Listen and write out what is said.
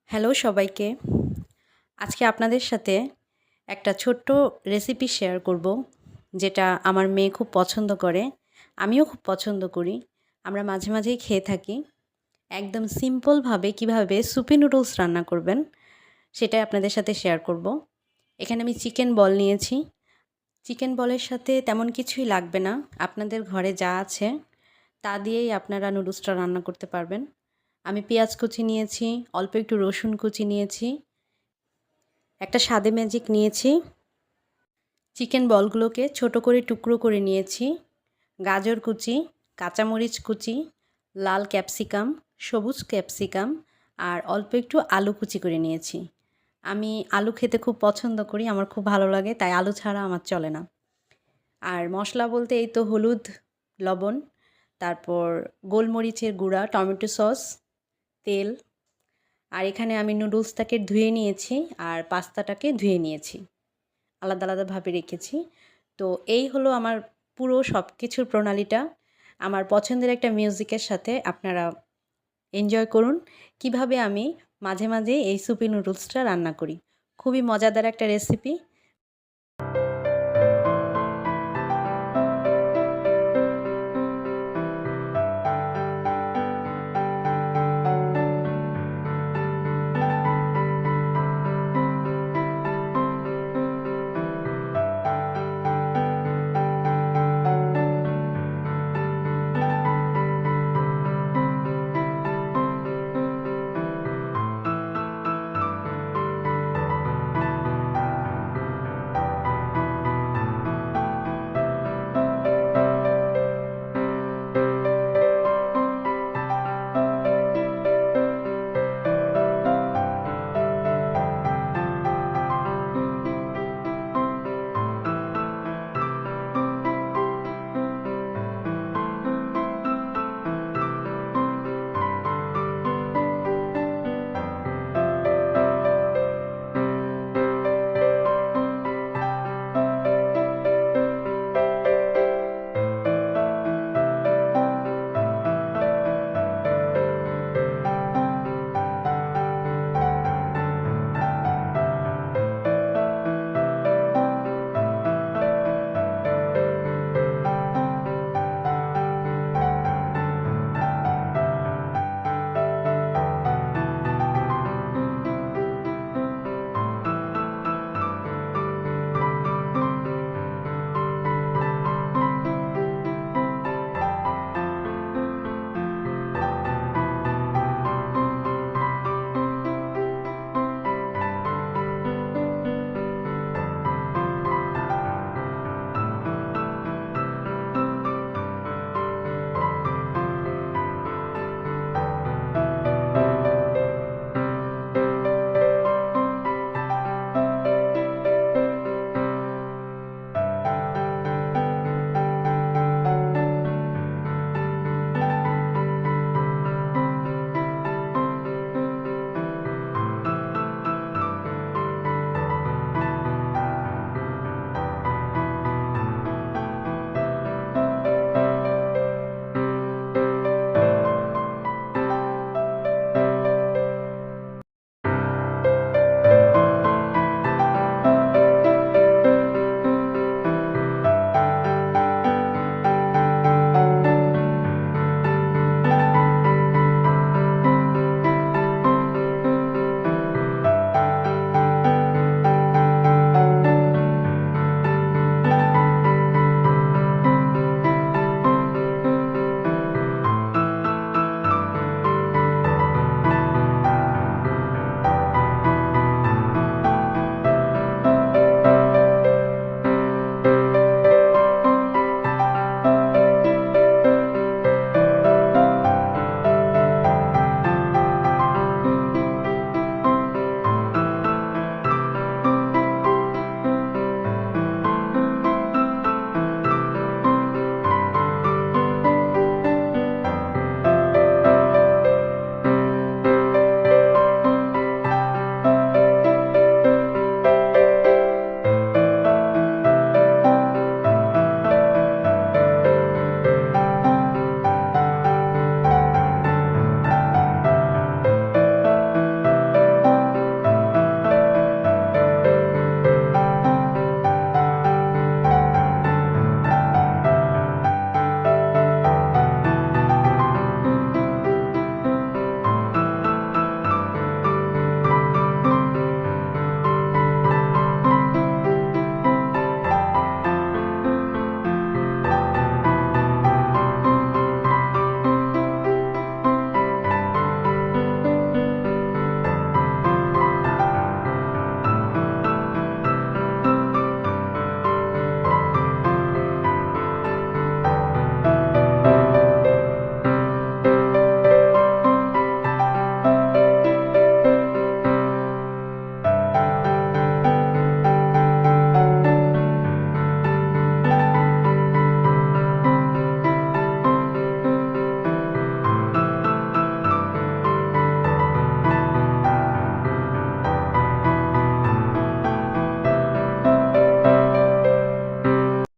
Hello সবাইকে। আজকে আপনাদের সাথে একটা ছোট্ট রেসিপি শেয়ার করব, যেটা আমার মেয়ে খুব পছন্দ করে। আমিও খুব পছন্দ করি। আমরা মাঝে, মাঝেই খেয়ে থাকি। একদম সিম্পলভাবে কিভাবে সুপি নুডলস রান্না করবেন, সেটাই আপনাদের সাথে শেয়ার করব। এখানে আমি চিকেন বল নিয়েছি। চিকেন বলের সাথে তেমন কিছুই লাগবে না। আপনাদের ঘরে যা আছে তা দিয়েই আপনারা নুডলসটা রান্না করতে পারবেন। আমি পেঁয়াজ কুচি নিয়েছি, অল্প একটু রসুন কুচি নিয়েছি, একটা স্বাদে ম্যাজিক নিয়েছি, চিকেন বলগুলোকে ছোট করে টুকরো করে নিয়েছি, গাজর কুচি, কাঁচামরিচ কুচি, লাল ক্যাপসিকাম, সবুজ ক্যাপসিকাম আর অল্প একটু আলু কুচি করে নিয়েছি। আমি আলু খেতে খুব পছন্দ করি, আমার খুব ভালো লাগে, তাই আলু ছাড়া আমার চলে না। আর মশলা বলতে এই তো হলুদ, লবণ, তারপর গোলমরিচের গুঁড়া, টমেটো সস, তেল। আর এখানে আমি নুডলসটাকে ধুয়ে নিয়েছি আর পাস্তাটাকে ধুয়ে নিয়েছি, আলাদা আলাদাভাবে রেখেছি। তো এই হলো আমার পুরো সব কিছুর প্রণালীটা। আমার পছন্দের একটা মিউজিকের সাথে আপনারা এনজয় করুন কিভাবে আমি মাঝে মাঝে এই সুপি নুডলসটা রান্না করি। খুবই মজাদার একটা রেসিপি।